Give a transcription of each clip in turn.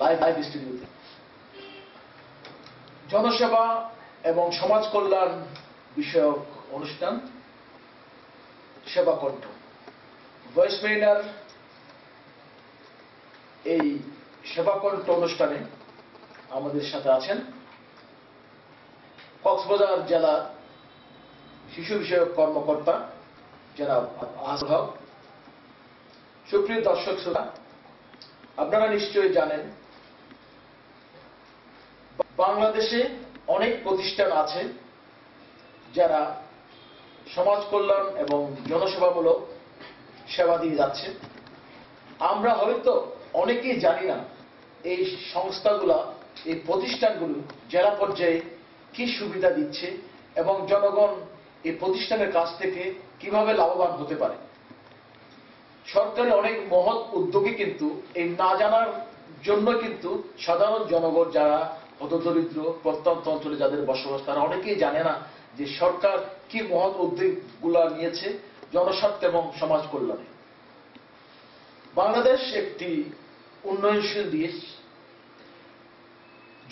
Live স্টুডিওতে জনসেবা এবং সমাজ কল্যাণ বিষয়ক অনুষ্ঠান সেবা কণ্ঠ ভয়েস মেরিনার এই সেবা কণ্ঠ অনুষ্ঠানে আমাদের সাথে আছেন কক্সবাজার জেলা শিশু বিষয়ক কর্মকর্তা জনাব আহসানুল হক। সুপ্রিয় দর্শক শ্রোতা, আপনারা নিশ্চয়ই জানেন বাংলাদেশে অনেক প্রতিষ্ঠান আছে যারা সমাজ কল্যাণ এবং জনসেবামূলক সেবা দিয়ে যাচ্ছে। আমরা হয়তো অনেকেই জানি না এই সংস্থাগুলা, এই প্রতিষ্ঠানগুলো জেলা পর্যায়ে কি সুবিধা দিচ্ছে এবং জনগণ এই প্রতিষ্ঠানের কাছ থেকে কিভাবে লাভবান হতে পারে। সরকারের অনেক মহৎ উদ্যোগী কিন্তু এই না জানার জন্য কিন্তু সাধারণ জনগণ যারা হতদরিদ্র প্রত্যন্ত অঞ্চলে যাদের বসবাস, তারা অনেকেই জানে না যে সরকার কি মহৎ উদ্যোগগুলা নিয়েছে জনস্বার্থ এবং সমাজ কল্যাণে। বাংলাদেশ একটি উন্নয়নশীল দেশ,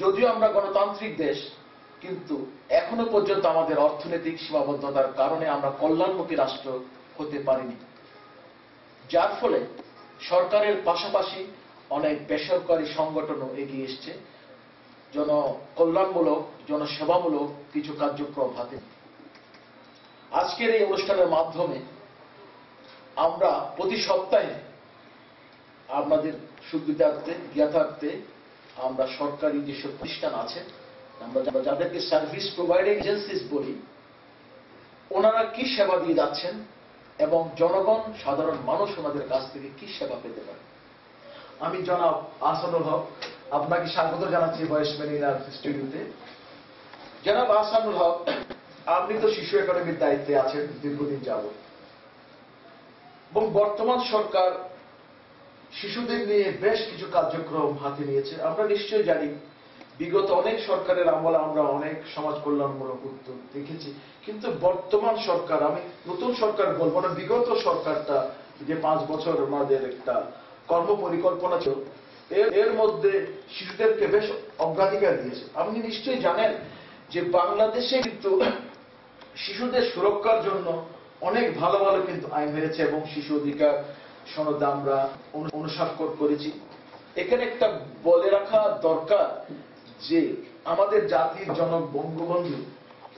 যদিও আমরা গণতান্ত্রিক দেশ, কিন্তু এখনো পর্যন্ত আমাদের অর্থনৈতিক সীমাবদ্ধতার কারণে আমরা কল্যাণমুখী রাষ্ট্র হতে পারিনি, যার ফলে সরকারের পাশাপাশি অনেক বেসরকারি সংগঠনও এগিয়ে এসছে জনকল্যাণমূলক জনসেবামূলক কিছু কার্যক্রম হাতে। আজকের এই অনুষ্ঠানের মাধ্যমে আমরা প্রতি সপ্তাহে আপনাদের সুবিধার্থে জ্ঞাতার্থে আমরা সরকারি যেসব প্রতিষ্ঠান আছে, আমরা যাদেরকে সার্ভিস প্রোভাইডিং এজেন্সিস বলি, ওনারা কি সেবা দিয়ে যাচ্ছেন এবং জনগণ সাধারণ মানুষ ওনাদের কাছ থেকে কি সেবা পেতে পারে। আমি জনাব আহসানুল হক আপনাকে স্বাগত জানাচ্ছি ভয়েস মেরিনার স্টুডিওতে। জনাব আহসানুল হক, আপনি তো শিশু একাডেমির দায়িত্বে আছেন দীর্ঘদিন যাবৎ, এবং বর্তমান সরকার শিশুদের নিয়ে বেশ কিছু কার্যক্রম হাতে নিয়েছে। আমরা নিশ্চয়ই জানি বিগত অনেক সরকারের আমলে আমরা অনেক সমাজ কল্যাণমূলক উদ্যোগ দেখেছি, কিন্তু বর্তমান সরকার, আমি নতুন সরকার বলবো না, বিগত সরকারটা যে 5 বছর আমাদের একটা কর্ম পরিকল্পনা ছিল, এর মধ্যে শিশুদেরকে বেশ অগ্রাধিকার দিয়েছে। আপনি নিশ্চয়ই জানেন যে বাংলাদেশে কিন্তু শিশুদের সুরক্ষার জন্য অনেক ভালো ভালো কিন্তু আইন হয়েছে এবং শিশু অধিকার সনদ আমরা অনুস্বাক্ষর করেছি। এখানে একটা বলে রাখা দরকার যে আমাদের জাতির জনক বঙ্গবন্ধু,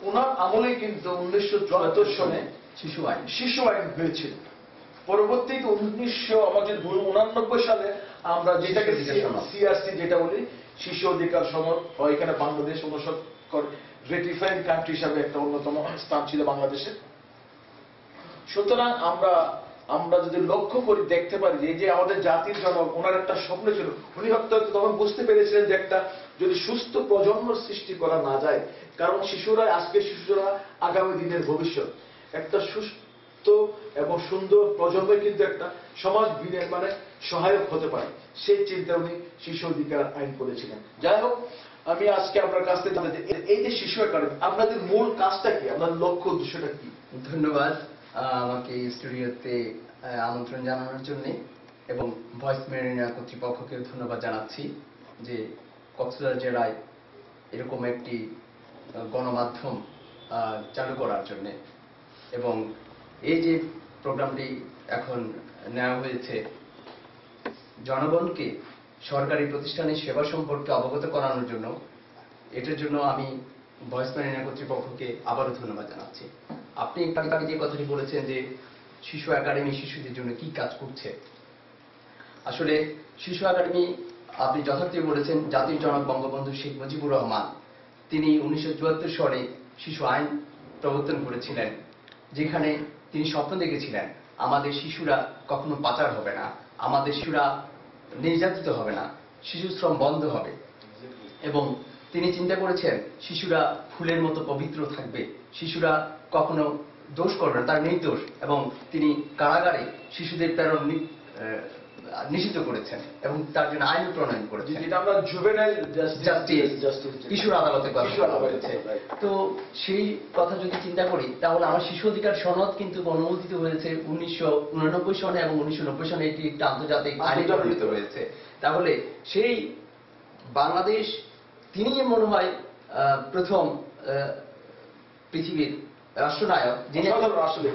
ওনার আমলে কিন্তু 1974 সনে শিশু আইন হয়েছিল। পরবর্তীতে 1989 সালে আমরা যেটাকে সিআরসি যেটা বলি, শিশু অধিকার সনদ, এখানে বাংলাদেশ রেটিফাইং কান্ট্রি হিসাবে একটা অন্যতম স্থান ছিল বাংলাদেশের। সুতরাং আমরা যদি লক্ষ্য করি দেখতে পারি যে এই যে আমাদের জাতির জনক, ওনার একটা স্বপ্ন ছিল, উনি হয়তো তখন বুঝতে পেরেছিলেন যে একটা যদি সুস্থ প্রজন্ম সৃষ্টি করা না যায়, কারণ শিশুরা আজকে শিশুরা আগামী দিনের ভবিষ্যৎ, একটা সুস্থ এবং সুন্দর প্রজন্ম কিন্তু একটা সমাজ বিনির্মাণে সহায়ক হতে পারে, সেই চিন্তা উনি শিশু অধিকার আইন করেছিলেন। যাই হোক, আমি আজকে আপনার কাছ থেকে জানতে চাই এই যে শিশু একাডেমি, আপনাদের মূল কাজটা কি, আপনাদের লক্ষ্য উদ্দেশ্যটা কি? ধন্যবাদ আমাকে স্টুডিওতে আমন্ত্রণ জানানোর জন্য, এবং ভয়েস মেরিনা কর্তৃপক্ষকেও ধন্যবাদ জানাচ্ছি যে কক্সবাজার জেলায় এরকম একটি গণমাধ্যম চালু করার জন্য, এবং এই যে প্রোগ্রামটি এখন নেওয়া হয়েছে জনগণকে সরকারি প্রতিষ্ঠানের সেবা সম্পর্কে অবগত করানোর জন্য, এটার জন্য আমি ভয়েস মেরিনা কর্তৃপক্ষকে আবারও ধন্যবাদ জানাচ্ছি। আপনি একটু আগে যে কথাটি বলেছেন যে শিশু একাডেমি শিশুদের জন্য কি কাজ করছে, আসলে শিশু একাডেমি আপনি যথার্থই বলেছেন, জাতির জনক বঙ্গবন্ধু শেখ মুজিবুর রহমান তিনি 1974 সনে শিশু আইন প্রবর্তন করেছিলেন, যেখানে তিনি স্বপ্ন দেখেছিলেন আমাদের শিশুরা কখনো পাচার হবে না, আমাদের শিশুরা নির্যাতিত হবে না, শিশু শ্রম বন্ধ হবে, এবং তিনি চিন্তা করেছেন শিশুরা ফুলের মতো পবিত্র থাকবে, শিশুরা কখনো দোষ করবে না, তার নির্দোষ, এবং তিনি কারাগারে শিশুদের প্রেরণ নিষিদ্ধ করেছেন এবং তার জন্য আইন প্রণয়ন করেছেন, যেটা আমরা জুভেনাইল জাস্টিস কিশোর আদালতে কথা বলেছে। তো সেই কথা যদি চিন্তা করি, তাহলে আমার শিশু অধিকার সনদ কিন্তু অনুমোদিত হয়েছে 1989 সনে, এবং 1990 সনে এটি একটি আন্তর্জাতিক আইনে পরিণত হয়েছে। তাহলে সেই বাংলাদেশ তিনি মনে হয় প্রথম পৃথিবীর রাষ্ট্রনায়ক যিনি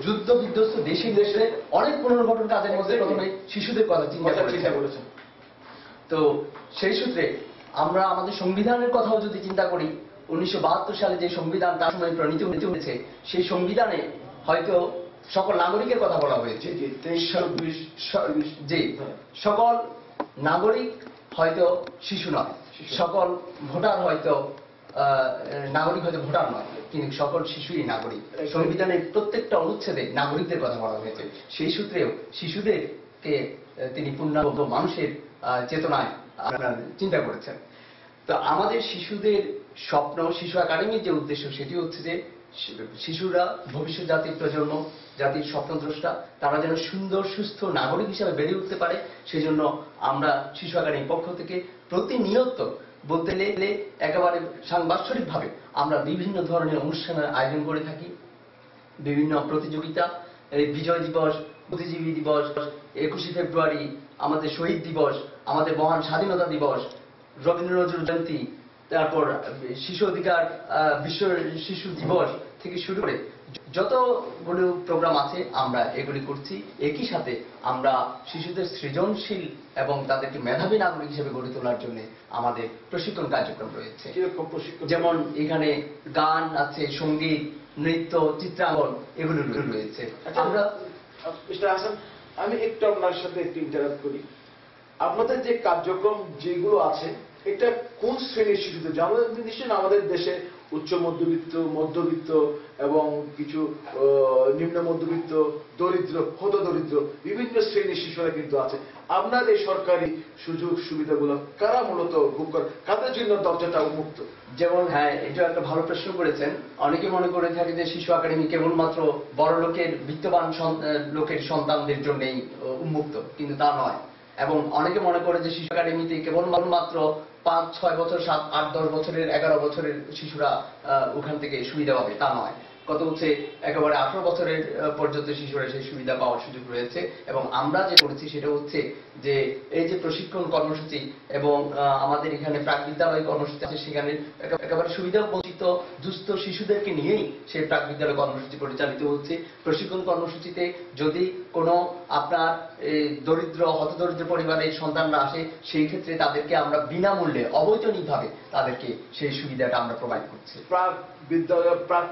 যুদ্ধ বিধ্বস্ত দেশে দেশে অনেক পুনর্গঠন কাজের মধ্যে প্রথমে শিশুদের কথা চিন্তা করেছেন। তো সেই সূত্রে আমরা আমাদের সংবিধানের কথাও যদি চিন্তা করি, 1972 সালে যে সংবিধান তার সময় প্রণীত হয়েছে, সেই সংবিধানে হয়তো সকল নাগরিকের কথা বলা হয়েছে। জি, সকল নাগরিক হয়তো শিশু নয়, সকল ভোটার হয়তো নাগরিক হয়তো ভোটার নয়, কিন্তু সকল শিশুই নাগরিক। সংবিধানের প্রত্যেকটা অনুচ্ছেদে নাগরিকদের কথা বলা হয়েছে। সেই সূত্রেও শিশুদেরকে তিনি পূর্ণাঙ্গ মানুষের চেতনায় চিন্তা করেছেন। তো আমাদের শিশুদের স্বপ্ন, শিশু একাডেমির যে উদ্দেশ্য সেটি হচ্ছে যে শিশুরা ভবিষ্যৎ জাতির প্রজন্ম, জাতির স্বপ্নদ্রষ্টা, তারা যেন সুন্দর সুস্থ নাগরিক হিসাবে বেড়ে উঠতে পারে। সেই জন্য আমরা শিশু একাডেমির পক্ষ থেকে প্রতিনিয়ত বলতে গেলে একেবারে সাংবাৎসরিকভাবে আমরা বিভিন্ন ধরনের অনুষ্ঠানের আয়োজন করে থাকি। বিভিন্ন প্রতিযোগিতা, বিজয় দিবস, বুদ্ধিজীবী দিবস, 21শে ফেব্রুয়ারি আমাদের শহীদ দিবস, আমাদের মহান স্বাধীনতা দিবস, রবীন্দ্র নজরুল জয়ন্তী, তারপর শিশু অধিকার বিশ্ব শিশু দিবস থেকে শুরু করে যতগুলো প্রোগ্রাম আছে আমরা এগুলি করছি। একই সাথে আমরা শিশুদের সৃজনশীল এবং তাদেরকে মেধাবী নাগরিক হিসেবে গড়ে তোলার জন্য আমাদের প্রশিক্ষণ কার্যক্রম রয়েছে। যেমন এখানে গান আছে, সঙ্গীত, নৃত্য, চিত্রাঙ্কন এগুলো রয়েছে। আমরা আমি একটু আপনার সাথে একটু ইন্টারাক্ট করি। আপনাদের যে কার্যক্রম যেগুলো আছে এটা কোন শ্রেণীর শিশুদের? আমাদের নিশ্চয়ই আমাদের দেশে উচ্চ মধ্যবিত্ত, মধ্যবিত্ত এবং কিছু নিম্ন মধ্যবিত্ত, দরিদ্র, হত দরিদ্র বিভিন্ন শ্রেণীর শিশুরা কিন্তু আছে। আপনার এই সরকারি সুযোগ সুবিধাগুলো কারা মূলত ভোগ করে, কাদের জন্য দরজাটা উন্মুক্ত? যেমন হ্যাঁ, এটা একটা ভালো প্রশ্ন করেছেন। অনেকে মনে করে থাকে যে শিশু একাডেমি কেবলমাত্র বড় লোকের, বিত্তবান লোকের সন্তানদের জন্যই উন্মুক্ত, কিন্তু তা নয়। এবং অনেকে মনে করে যে শিশু একাডেমিতে কেবলমাত্র 5-6 বছর, 7-8-10 বছরের, 11 বছরের শিশুরা ওখান থেকে সুবিধা পাবে, তা নয়। কত হচ্ছে একেবারে 18 বছরের পর্যন্ত শিশুরা সেই সুবিধা পাওয়ার সুযোগ রয়েছে। এবং আমরা যে করেছি সেটা হচ্ছে যে এই যে প্রশিক্ষণ কর্মসূচি এবং আমাদের এখানে প্রাক বিদ্যালয় কর্মসূচি আছে, সেখানে একেবারে সুবিধা বঞ্চিত দুস্থ শিশুদেরকে নিয়েই সেই প্রাক বিদ্যালয় কর্মসূচি পরিচালিত হচ্ছে। প্রশিক্ষণ কর্মসূচিতে যদি কোনো আপনার দরিদ্র, হতদরিদ্র পরিবারের সন্তানরা আসে, সেই ক্ষেত্রে তাদেরকে আমরা বিনামূল্যে অবৈতনিকভাবে তাদেরকে সেই সুবিধাটা আমরা প্রোভাইড করছি।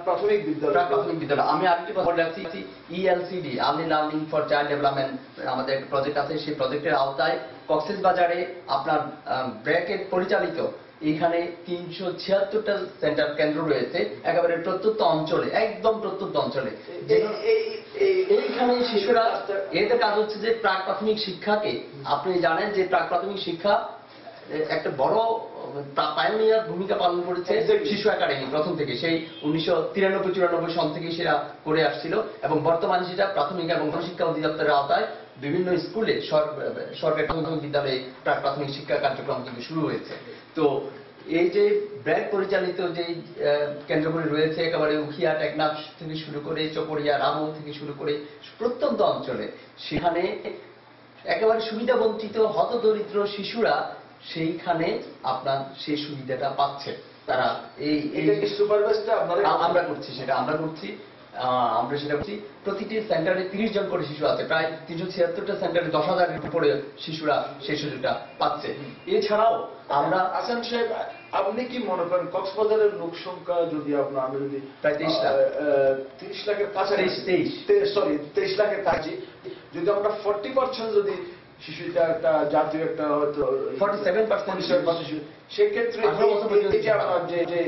প্রাথমিক বিদ্যালয়। আমি আরেকটি কথা বলে রাখছি, ELCD, early learning for child development, আমাদের একটা প্রজেক্ট আছে। সেই প্রজেক্টের আওতায় কক্সবাজারে আপনার ব্র্যাকের পরিচালিত এখানে 376টা সেন্টার কেন্দ্র রয়েছে, একেবারে প্রত্যন্ত অঞ্চলে, একদম প্রত্যন্ত অঞ্চলে। এইখানে শিশুরা, এদের কাজ হচ্ছে যে প্রাক প্রাথমিক শিক্ষাকে, আপনি জানেন যে প্রাক প্রাথমিক শিক্ষা একটা বড় পায়োনিয়ার ভূমিকা পালন করেছে শিশু একাডেমি প্রথম থেকে। সেই 1993-94 সন থেকে সেটা করে আসছিল এবং বর্তমানে সেটা প্রাথমিক এবং গণশিক্ষা অধিদপ্তরের আওতায় বিভিন্ন স্কুলে, সরকারি প্রাথমিক বিদ্যালয়ে প্রাক প্রাথমিক শিক্ষা কার্যক্রম কিন্তু শুরু হয়েছে। তো এই যে ব্র্যাক পরিচালিত যে কেন্দ্রগুলি রয়েছে, একেবারে উখিয়া, টেকনাফ থেকে শুরু করে চকরিয়া, রামু থেকে শুরু করে প্রত্যন্ত অঞ্চলে, সেখানে একেবারে সুবিধা বঞ্চিত হত দরিদ্র শিশুরা সেইখানে আপনার সেই সুবিধাটা পাচ্ছে। তারা আমরা করছি, সেটা আমরা করছি। আমরা সেটা করছি। প্রতিটি সেন্টারে 30 জন করে শিশু আছে, প্রায় 376টা সেন্টারে 10,000-এর উপরে শিশুরা সেই সুযোগটা পাচ্ছে। এছাড়াও আমরা, আসান সাহেব, আপনি কি মনে করেন কক্সবাজারের লোক সংখ্যা যদি আমরা যদি প্রায় 23 লাখ, 30 লাখের কাছাকাছি, 23 লাখের কাছে, যদি আমরা 40% যদি শিশুটা একটা জাতীয় একটা হয়তো 47% সেক্ষেত্রে যে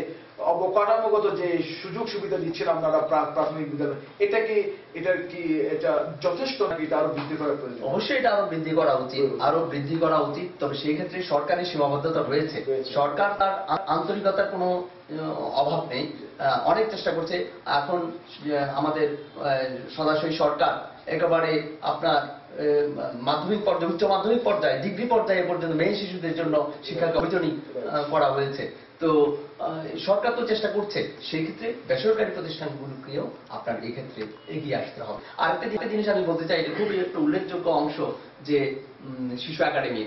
অবকাঠামোগত যে সুযোগ সুবিধা দিচ্ছেন আপনারা প্রাথমিক বিদ্যালয়, এটা কি যথেষ্ট নাকি এটা আরো বৃদ্ধি করা প্রয়োজন? অবশ্যই এটা আরো বৃদ্ধি করা উচিত, আরো বৃদ্ধি করা উচিত। তবে সেই ক্ষেত্রে সরকারের সীমাবদ্ধতা রয়েছে। সরকার তার আন্তরিকতার কোনো অভাব নেই, অনেক চেষ্টা করছে। এখন আমাদের সরাসরি সরকার একেবারে আপনার মাধ্যমিক পর্যায়ে, উচ্চ মাধ্যমিক পর্যায়ে, ডিগ্রি পর্যায়ে পর্যন্ত মেয়ে শিশুদের জন্য শিক্ষাকে অবৈতনিক করা হয়েছে। তো সরকার তো চেষ্টা করছে, সেই ক্ষেত্রে বেসরকারি প্রতিষ্ঠানগুলোকেও আপনার এই ক্ষেত্রে এগিয়ে আসতে হবে। আরেকটা জিনিস আমি বলতে চাই, এটা খুবই একটা উল্লেখযোগ্য অংশ যে শিশু একাডেমি,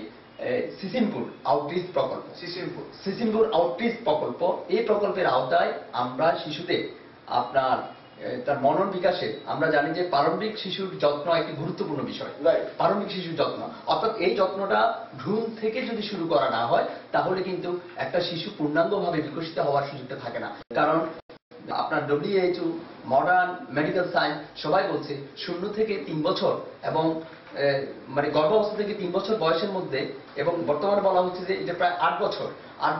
সিসিমপুর আউটরিচ প্রকল্প। সিসিমপুর সিসিমপুর আউটরিচ প্রকল্প, এই প্রকল্পের আওতায় আমরা শিশুদের আপনার তার মনন বিকাশে, আমরা জানি যে প্রারম্ভিক শিশুর যত্ন একটি গুরুত্বপূর্ণ বিষয়। প্রারম্ভিক শিশুর যত্ন, অর্থাৎ এই যত্নটা ভ্রূণ থেকে যদি শুরু করা না হয় তাহলে কিন্তু একটা শিশু পূর্ণাঙ্গভাবে বিকশিত হওয়ার সুযোগটা থাকে না। কারণ আপনার WHO, মডার্ন মেডিকেল সায়েন্স সবাই বলছে 0 থেকে 3 বছর এবং মানে গর্ভাবস্থা থেকে 3 বছর বয়সের মধ্যে, এবং বর্তমানে বলা হচ্ছে যে এটা প্রায় 8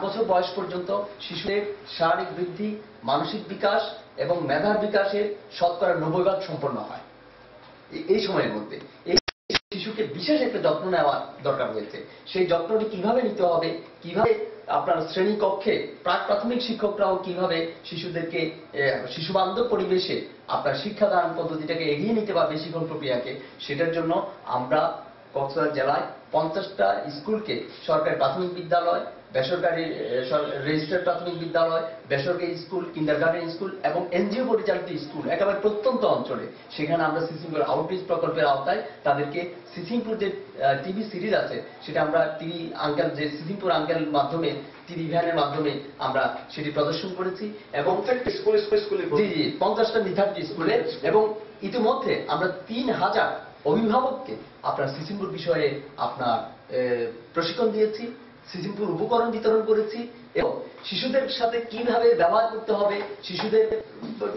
বছর বয়স পর্যন্ত শিশুদের শারীরিক বৃদ্ধি, মানসিক বিকাশ এবং মেধার বিকাশের শতকরা 90% সম্পন্ন হয় এই সময়ের মধ্যে। এই শিশুকে বিশেষ একটা যত্ন নেওয়া দরকার হয়েছে। সেই যত্নটি কিভাবে নিতে হবে, কিভাবে আপনার শ্রেণী কক্ষে প্রাক প্রাথমিক শিক্ষকরাও কিভাবে শিশুদেরকে শিশু বান্ধব পরিবেশে আপনার শিক্ষাদান পদ্ধতিটাকে এগিয়ে নিতে পারবে, শিক্ষণ প্রক্রিয়াকে, সেটার জন্য আমরা কক্সবাজার জেলায় 50টা স্কুলকে, সরকারি প্রাথমিক বিদ্যালয়, বেসরকারি রেজিস্টার্ড প্রাথমিক বিদ্যালয়, বেসরকারি স্কুল, কিন্ডারগার্টেন স্কুল এবং এনজিও পরিচালিত স্কুল একেবারে প্রত্যন্ত অঞ্চলে, সেখানে আমরা সিসিমপুর আউটরিচ প্রকল্পের আওতায় তাদেরকে সিসিমপুর যে টিভি সিরিজ আছে সেটা আমরা টিভি আঙ্কেল, যে সিসিমপুর আঙ্কেল মাধ্যমে, টিভি ভ্যানের মাধ্যমে আমরা সেটি প্রদর্শন করেছি এবং জি 50টা নির্ধারিত স্কুলে, এবং ইতিমধ্যে আমরা 3000 অভিভাবককে আপনার সিসিমপুর বিষয়ে আপনার প্রশিক্ষণ দিয়েছি, সিসিমপুর উপকরণ বিতরণ করেছি, এবং শিশুদের সাথে কিভাবে ব্যবহার করতে হবে, শিশুদের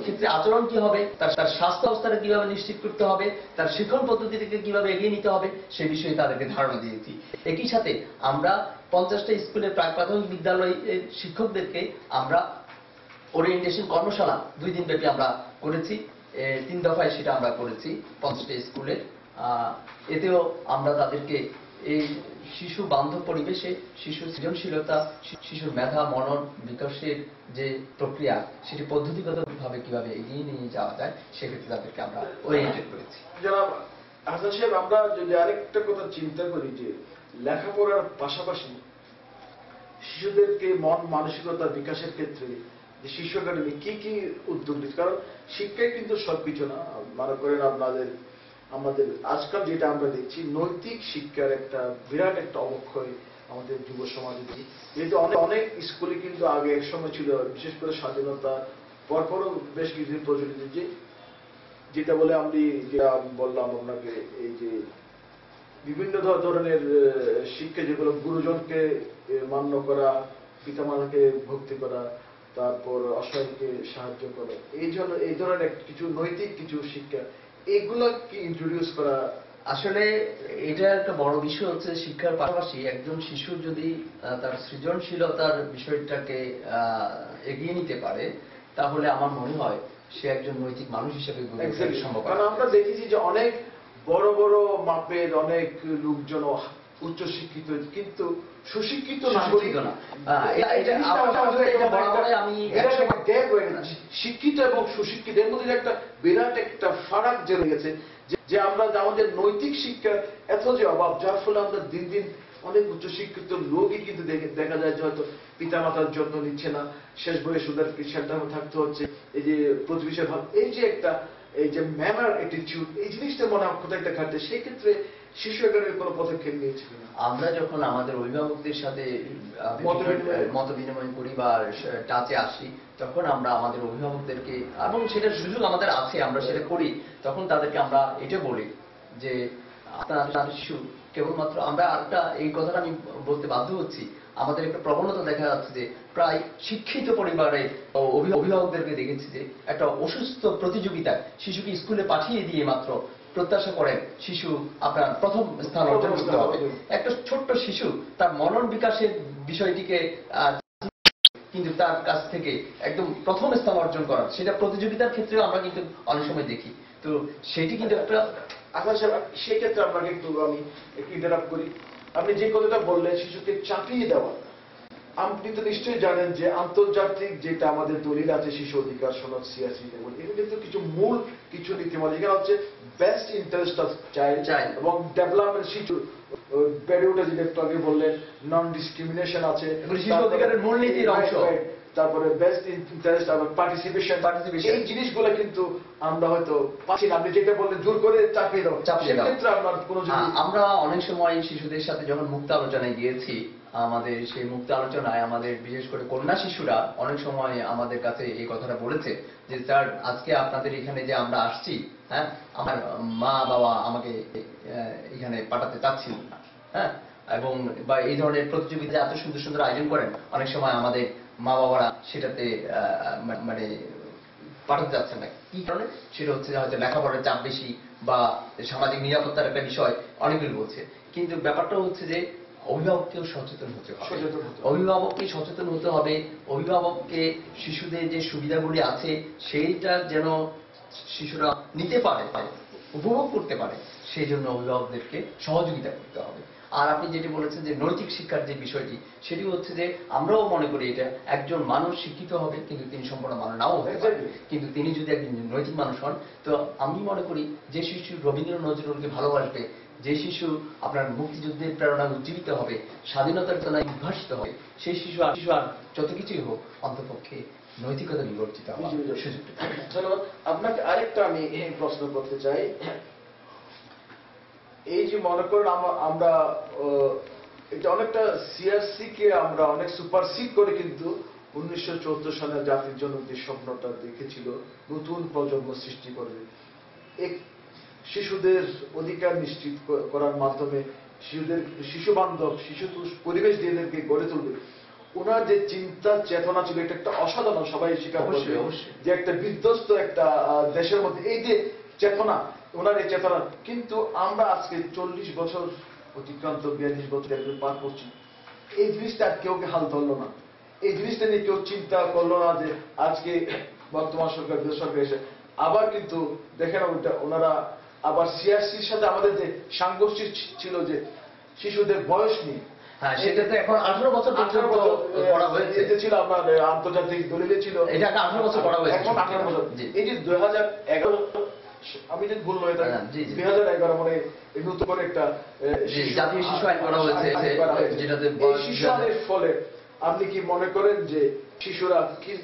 ক্ষেত্রে আচরণ কি হবে, তার স্বাস্থ্য অবস্থাটা কিভাবে নিশ্চিত করতে হবে, তার শিক্ষণ পদ্ধতিকে কিভাবে এগিয়ে নিতে হবে সে বিষয়ে তাদেরকে ধারণা দিয়েছি। একই সাথে আমরা 50টা স্কুলের প্রাক প্রাথমিক বিদ্যালয়ের শিক্ষকদেরকে আমরা ওরিয়েন্টেশন কর্মশালা 2 দিন ব্যাপী আমরা করেছি, 3 দফায় সেটা আমরা করেছি 50টা স্কুলে। এতেও আমরা তাদেরকে এই শিশু বান্ধব পরিবেশে শিশুর সৃজনশীলতা, শিশুর মেধা মনন বিকাশের যে প্রক্রিয়া সেটি পদ্ধতিগতভাবে কিভাবে এগিয়ে নিয়ে যাওয়া যায় সেক্ষেত্রে তাদেরকে আমরা ওরিয়েন্টেড করেছি। জনাব হাসান সাহেব, আমরা যদি আরেকটা কথা চিন্তা করি যে লেখাপড়ার পাশাপাশি শিশুদেরকে মন মানসিকতা বিকাশের ক্ষেত্রে যে শিশু একাডেমি কি কি উদ্যোগ নিচ্ছে, কারণ শিক্ষায় কিন্তু সবকিছু না। মনে করেন আমাদের আজকাল যেটা আমরা দেখছি নৈতিক শিক্ষার একটা বিরাট একটা অবক্ষয় আমাদের যুব সমাজে, যেহেতু অনেক স্কুলে কিন্তু আগে এক সময় ছিল, বিশেষ করে স্বাধীনতা পরপরও বেশ কিছুদিন প্রচলিত, যেটা বলে আমি যেটা বললাম আপনাকে, এই যে বিভিন্ন ধরনের শিক্ষা, যেগুলো গুরুজনকে মান্য করা, পিতামাতাকে ভক্তি করা, তারপর অসহায়কে সাহায্য করা, এই ধরনের কিছু নৈতিক কিছু শিক্ষা, এগুলো কি ইন্ট্রোডিউস করা? আসলে এটা একটা বড় বিষয় হচ্ছে শিক্ষার পাশাপাশি একজন শিশু যদি তার সৃজনশীলতার বিষয়টাকে এগিয়ে নিতে পারে তাহলে আমার মনে হয় সে একজন নৈতিক মানুষ হিসেবে গড়ে ওঠা সম্ভব। কারণ আমরা দেখেছি যে অনেক বড় বড় মাপের অনেক লোকজন উচ্চ শিক্ষিত কিন্তু সুশিক্ষিত নাগরিক না। শিক্ষিত এবং সুশিক্ষিত এর মধ্যে একটা বিরাট একটা ফারাক জেনে গেছে, যে আমরা আমাদের নৈতিক শিক্ষা এত যে অভাব, যার ফলে আমরা দিন দিন অনেক উচ্চ শিক্ষিত লোকই কিন্তু দেখা যায় যে হয়তো পিতা মাতার যত্ন নিচ্ছে না, শেষ বয়সে ওদের শেল্টারে থাকতে হচ্ছে, এই যে প্রতিবেশীর ভাব, এই যে একটা এই যে ম্যানার অ্যাটিটিউড, এই জিনিসটা মনে হয় কোথায় একটা ঘাটছে। সেই ক্ষেত্রে শিশু একাডেমির কোনো পদক্ষেপ নিয়েছে কিনা? আমরা যখন আমাদের অভিভাবকদের সাথে মত বিনিময় করি বা টাচে আসি, তখন আমরা আমাদের অভিভাবকদেরকে, এবং সেটার সুযোগ আমাদের আছে, আমরা সেটা করি, তখন তাদেরকে আমরা এটা বলি যে আপনার শিশু কেবলমাত্র, আমরা একটা এই কথাটা আমি বলতে বাধ্য হচ্ছি, আমাদের একটা প্রবণতা দেখা যাচ্ছে যে প্রায় শিক্ষিত পরিবারে অভিভাবকদেরকে দেখেছি যে একটা অসুস্থ প্রতিযোগিতায় শিশুকে স্কুলে পাঠিয়ে দিয়ে মাত্র প্রত্যাশা করেন শিশু আপনার প্রথম স্থান অর্জন করতে হবে। একটা ছোট্ট শিশু তার মনন বিকাশের বিষয়টিকে কিন্তু তার কাছ থেকে একদম প্রথম স্থান অর্জন করার, সেটা প্রতিযোগিতার ক্ষেত্রেও আমরা কিন্তু অনেক সময় দেখি। তো সেটি কিন্তু একটা সেই ক্ষেত্রে আপনাকে একটু আমি ইন্টারাপ্ট করি। আপনি যে কথাটা বললেন শিশুকে চাপিয়ে দেওয়া, আপনি তো নিশ্চয়ই জানেন যে আন্তর্জাতিক যেটা আমাদের দলিল আছে শিশু অধিকার সনদ CRC, এগুলো কিন্তু কিছু মূল কিছু নীতিমালা, যেখানে হচ্ছে বেস্ট ইন্টারেস্ট অফ চাইল্ড এবং ডেভেলপমেন্ট শিশু বেড়ে উঠে যেটা একটু আগে বললেন নন ডিসক্রিমিনেশন আছে, শিশু অধিকারের মূলনীতির অংশ, তারপরে বেস্ট ইন্টারেস্ট আর পার্টিসিপেশন, এই জিনিসগুলো কিন্তু আমরা হয়তো পাচ্ছি না। আপনি যেটা বললেন জোর করে চাপিয়ে দাও, সেক্ষেত্রে আপনার কোনো আমরা অনেক সময় শিশুদের সাথে যখন মুক্ত আলোচনায় গিয়েছি, আমাদের সেই মুক্ত আলোচনায় আমাদের বিশেষ করে কন্যা শিশুরা অনেক সময় আমাদের কাছে এই কথাটা বলেছে যে স্যার আজকে আপনাদের এখানে যে আমরা আসছি, হ্যাঁ আমার মা বাবা আমাকে এখানে পাঠাতে চাচ্ছিল না, হ্যাঁ এবং বা এই ধরনের প্রতিযোগিতা এত সুন্দর সুন্দর আয়োজন করেন, অনেক সময় আমাদের মা বাবারা সেটাতে মানে পাঠাতে যাচ্ছেন না। কি কারণে? সেটা হচ্ছে হয়তো লেখাপড়ার চাপ বেশি বা সামাজিক নিরাপত্তার একটা বিষয় অনেকগুলো বলছে। কিন্তু ব্যাপারটা হচ্ছে যে অভিভাবককেও সচেতন হতে হবে, অভিভাবককে সচেতন হতে হবে, অভিভাবককে শিশুদের যে সুবিধাগুলি আছে সেইটা যেন শিশুরা নিতে পারে, উপভোগ করতে পারে, সেই জন্য অভিভাবকদেরকে সহযোগিতা করতে হবে। আর আপনি যেটি বলেছেন যে নৈতিক শিক্ষার যে বিষয়টি, সেটি হচ্ছে যে আমরাও মনে করি এটা একজন মানুষ শিক্ষিত হবে কিন্তু তিনি সম্পূর্ণ মানুষ নাও হতে পারে, কিন্তু তিনি যদি একজন নৈতিক মানুষ হন, তো আমি মনে করি যে শিশু রবীন্দ্র নজরুলকে ভালোবাসবে, যে শিশু আপনার মুক্তিযুদ্ধের প্রেরণায় উজ্জীবিত হবে, স্বাধীনতার চেতনায় উদ্ভাসিত হবে, সেই শিশু আর যত কিছুই হোক অন্তপক্ষে নৈতিকতা বিবর্জিত হওয়ার সুযোগটা। ধন্যবাদ। আপনাকে আরেকটা আমি প্রশ্ন করতে চাই, এই যে মনে করেন আমরা এটা অনেকটা সিআরসি কে আমরা অনেক সুপারসিড করে কিন্তু 1974 সালে জাতির জন্য যে স্বপ্নটা দেখেছিল নতুন প্রজন্ম সৃষ্টি করবে, শিশুদের অধিকার নিশ্চিত করার মাধ্যমে শিশুদের শিশু বান্ধব শিশু পরিবেশ দিয়ে এদেরকে গড়ে তুলবে, ওনার যে চিন্তা চেতনা ছিল এটা একটা অসাধারণ, সবাই স্বীকার করবে যে একটা বিধ্বস্ত একটা দেশের মধ্যে এই যে চেতনা, ওনার এই চেতনা। কিন্তু আমরা আজকে 40 বছর অতিক্রান্ত 42 বছর পার করছি, এই জিনিসটা কেউকে হাল ধরলো না, এই জিনিসটা নিয়ে কেউ চিন্তা করলো না যে আজকে বর্তমান সরকার বিরোধী সরকার এসে আবার কিন্তু দেখেন ওনারা আবার সিআরসির সাথে আমাদের যে সাংঘর্ষিক ছিল যে শিশুদের বয়স নিয়ে, হ্যাঁ সেটা তো এখন 18 বছর পর্যন্ত করা হয়েছে, এতে ছিল আপনার আন্তর্জাতিক দলিলে ছিল এটা 18 বছর করা হয়েছে, এখন 18 বছর। এই যে 2011 আমি যদি ভুল নয় 2011 মানে নতুন করে একটা জাতীয় শিশু আইন করা হয়েছে, যেটাতে শিশু আইনের ফলে আপনি কি মনে করেন যে শিশুরা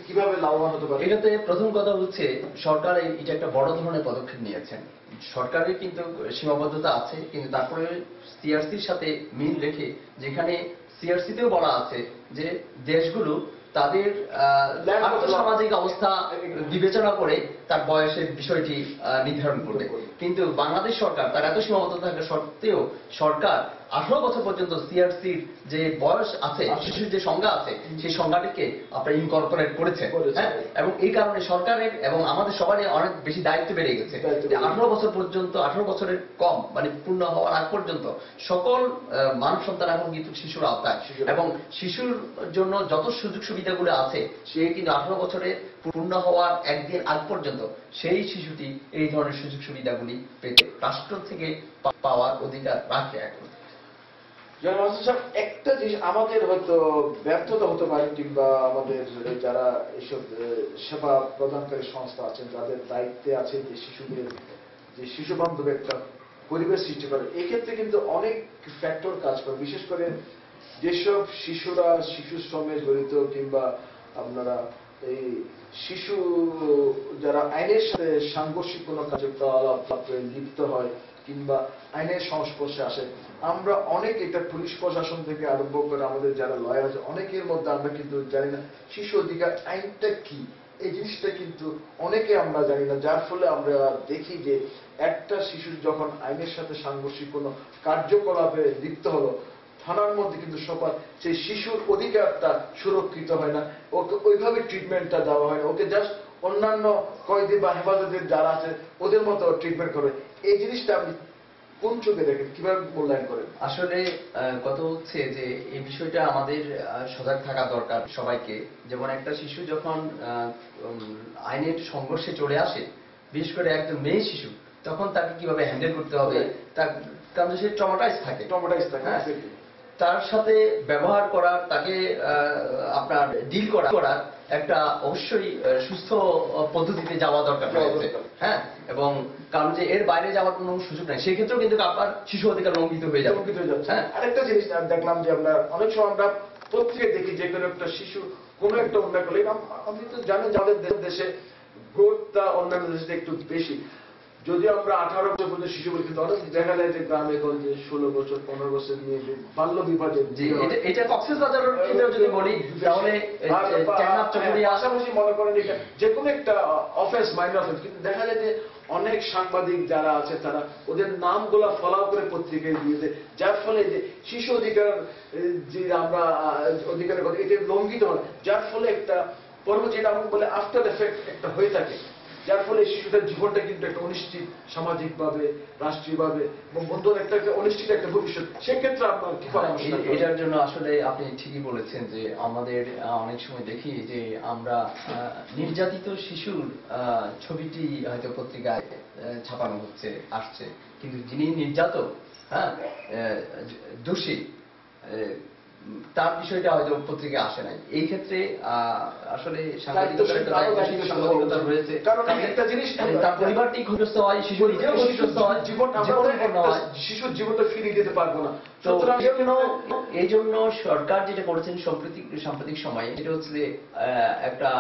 কিভাবে লাভবান হতে পারে? এটাতে প্রথম কথা হচ্ছে সরকার এটা একটা বড় ধরনের পদক্ষেপ নিয়েছেন। সরকারের কিন্তু সীমাবদ্ধতা আছে, কিন্তু তারপরে সিআরসির সাথে মিল রেখে, যেখানে সিআরসিতেও বলা আছে যে দেশগুলো তাদের আর্থসামাজিক অবস্থা বিবেচনা করে তার বয়সের বিষয়টি নির্ধারণ করবে। কিন্তু বাংলাদেশ সরকার তার এত সীমাবদ্ধতা থাকা সত্ত্বেও সরকার 18 বছর পর্যন্ত সিআরসির যে বয়স আছে, শিশুর যে সংজ্ঞা আছে, সেই সংজ্ঞাটিকে আপনার ইনকর্পোরেট করেছে, হ্যাঁ, এবং এই কারণে সরকারের এবং আমাদের সবারই অনেক বেশি দায়িত্ব বেড়ে গেছে। 18 বছর পর্যন্ত, 18 বছরের কম মানে পূর্ণ হওয়ার আগ পর্যন্ত সকল মানব সন্তান এখন কিন্তু শিশুর আওতায়, এবং শিশুর জন্য যত সুযোগ সুবিধাগুলো আছে সে কিন্তু 18 বছরে পূর্ণ হওয়ার একদিন আগ পর্যন্ত সেই শিশুটি এই ধরনের সুযোগ সুবিধাগুলি পেতে রাষ্ট্র থেকে পাওয়ার অধিকার রাখে। এখন একটা জিনিস আমাদের হয়তো ব্যর্থতা হতে পারে, কিংবা আমাদের যারা এইসব সেবা প্রদানকারী সংস্থা আছেন যাদের দায়িত্বে আছে যে শিশুদের যে শিশু বান্ধব একটা পরিবেশ সৃষ্টি করে, এক্ষেত্রে কিন্তু অনেক ফ্যাক্টর কাজ করে। বিশেষ করে যেসব শিশুরা শিশু শ্রমে জড়িত, কিংবা আপনারা এই শিশু যারা আইনের সাথে সাংঘর্ষিক কোনো কার্যকলাপে লিপ্ত হয় কিংবা আইনের সংস্পর্শে আসে, আমরা অনেক এটা পুলিশ প্রশাসন থেকে আরম্ভ করে আমাদের যারা লয়ার আছে অনেকের মধ্যে আমরা কিন্তু জানি না শিশু অধিকার আইনটা কি, এই জিনিসটা কিন্তু অনেকে আমরা জানি না, যার ফলে আমরা দেখি যে একটা শিশু যখন আইনের সাথে সাংঘর্ষিক কোনো কার্যকলাপে লিপ্ত হলো, থানার মধ্যে কিন্তু সবার সেই শিশুর অধিকারটা সুরক্ষিত হয় না, ওকে ওইভাবে ট্রিটমেন্টটা দেওয়া হয় না, ওকে জাস্ট অন্যান্য কয়েদি বা হেফাজতের যারা আছে ওদের মতো ট্রিটমেন্ট করে। এই জিনিসটা আপনি কোন চোখে দেখেন, কিভাবে মূল্যায়ন করেন? আসলে কথা হচ্ছে যে এই বিষয়টা আমাদের সজাগ থাকা দরকার সবাইকে। যেমন একটা শিশু যখন আইনের সংঘর্ষে চলে আসে, বিশেষ করে একজন মেয়ে শিশু, তখন তাকে কিভাবে হ্যান্ডেল করতে হবে, তার কারণ সে ট্রমাটাইজ থাকে, হ্যাঁ, তার সাথে ব্যবহার করার, তাকে আপনার ডিল করার একটা অবশ্যই সুস্থ পদ্ধতিতে যাওয়া দরকার রয়েছে। হ্যাঁ, এবং কারণ যে এর বাইরে যাওয়ার কোনো সুযোগ নাই, সেই ক্ষেত্রেও কিন্তু আপনার শিশু অধিকার লঙ্ঘিত হয়ে যাবে। হ্যাঁ, আরেকটা জিনিস দেখলাম যে আমরা অনেক সময় আমরা পত্রিকায় দেখি যে কোনো একটা শিশু কোনো একটা অন্যায় করলে, আপনি তো জানেন যে আমাদের দেশে গ্রোথটা অন্যান্য দেশে একটু বেশি। যদি আমরা 18 বছর পর্যন্ত শিশু বলি, কিন্তু অনেক দেখা যায় যে গ্রামে গঞ্জে 16 বছর 15 বছর নিয়ে বাল্য বিভাজন, এটা কক্সবাজারের ক্ষেত্রে যদি বলি তাহলে পাশাপাশি মনে করেন যে কোনো একটা অফেন্স, মাইনর অফেন্স, কিন্তু দেখা যায় যে অনেক সাংবাদিক যারা আছে তারা ওদের নামগুলা ফলাও করে পত্রিকায় দিয়ে দেয়, যার ফলে যে শিশু অধিকার যে আমরা অধিকারের কথা এটা লঙ্ঘিত হয়, যার ফলে একটা পরবর্তী যেটা আমরা বলে আফটার এফেক্ট একটা হয়ে থাকে, যার ফলে শিশুদের জীবনটা কিন্তু একটা অনিশ্চিত, সামাজিকভাবে, রাষ্ট্রীয়ভাবে এবং বন্ধুর একটা অনিশ্চিত একটা ভবিষ্যৎ। সেক্ষেত্রে আপনার কি পরামর্শ? এটার জন্য আসলে আপনি ঠিকই বলেছেন যে আমাদের অনেক সময় দেখি যে আমরা নির্যাতিত শিশুর ছবিটি হয়তো পত্রিকায় ছাপানো হচ্ছে, আসছে, কিন্তু যিনি নির্যাতক, হ্যাঁ, দোষী, তার বিষয়টা হয়তো পত্রিকায় আসে নাই। এই ক্ষেত্রে আসলে সাংবাদিকতা রয়েছে, কারণ একটা জিনিস তার পরিবারটি ক্ষতিগ্রস্ত হয়, শিশু নিজেও ক্ষতিগ্রস্ত হয়, শিশুর জীবনটা ফিরিয়ে দিতে পারবো না। তো এই জন্য সরকার যেটা করেছেন সাম্প্রতিক সময়ে, যেটা হচ্ছে একটা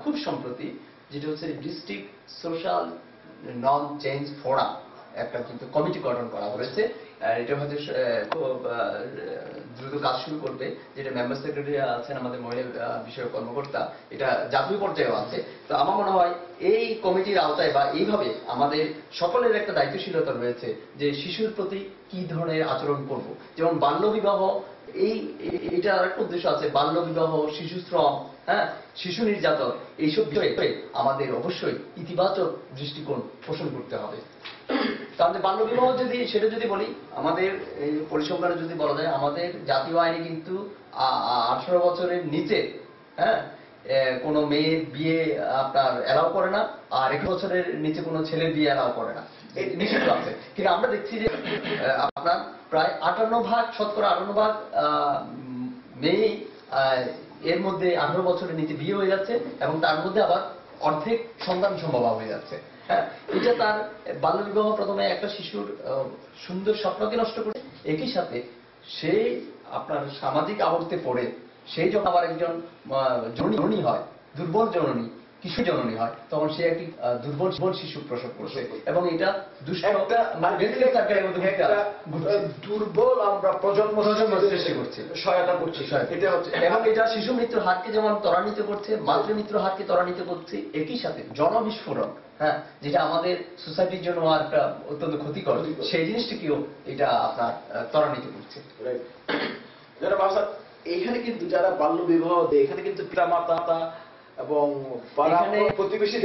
খুব সম্প্রতি, যেটা হচ্ছে ডিস্ট্রিক্ট সোশ্যাল নন চেঞ্জ ফোরাম, একটা কিন্তু কমিটি গঠন করা হয়েছে। এটা হয়তো খুব দ্রুত কাজ শুরু করবে, যেটা মেম্বার সেক্রেটারি আছেন আমাদের মহিলা বিষয়ক কর্মকর্তা, এটা জাতীয় পর্যায়েও আছে। তো আমার মনে হয় এই কমিটির আওতায় বা এইভাবে আমাদের সকলের একটা দায়িত্বশীলতা রয়েছে যে শিশুর প্রতি কি ধরনের আচরণ করব। যেমন বাল্য বিবাহ, এটা আরেকটা উদ্দেশ্য আছে, বাল্য বিবাহ, শিশু শ্রম, হ্যাঁ, শিশু নির্যাতন, এইসব বিষয়ে আমাদের অবশ্যই ইতিবাচক দৃষ্টিকোণ পোষণ করতে হবে। কারণ বাল্য বিবাহ সেটা যদি বলি, আমাদের এই পরিসংখ্যানে যদি বলা যায়, আমাদের জাতীয় আইনে কিন্তু 18 বছরের নিচে, হ্যাঁ, কোনো মেয়ের বিয়ে আপনার এলাও করে না, আর 21 বছরের নিচে কোনো ছেলের বিয়ে এলাও করে না, নিষিদ্ধ আছে। কিন্তু আমরা দেখছি যে আপনার প্রায় 58% শতকরা 58% মেয়ে এর মধ্যে 18 বছরের নিচে বিয়ে হয়ে যাচ্ছে, এবং তার মধ্যে আবার অর্ধেক সন্তান সম্ভব হয়ে যাচ্ছে। হ্যাঁ, এটা তার বাল্য বিবাহ প্রথমে একটা শিশুর সুন্দর স্বপ্নকে নষ্ট করে, একই সাথে সে আপনার সামাজিক আবর্তে পড়ে সেই যখন আবার একজন জননী হয়, দুর্বল জননী, কিশোর জননী হয়, তখন সে একটি দুর্বল শিশু প্রসব করছে, এবং এটা দুর্বল আমরা প্রজন্ম সৃষ্টি করছি, সহায়তা করছি, এটা হচ্ছে, এবং এটা শিশু মৃত্যুর হারকে যেমন ত্বরান্বিত করছে, মাতৃ মৃত্যুর হারকে ত্বরান্বিত করছে, একই সাথে জনবিস্ফোরণ, হ্যাঁ, যেটা আমাদের সোসাইটির জন্য একটা অত্যন্ত ক্ষতিকর, সেই জিনিসটিকেও এটা আপনার ত্বরান্বিত করছে। এখানে কিন্তু যারা বাল্য বিবাহ দেয়, এখানে কিন্তু পিতা মাতা এবং প্রতিবেশী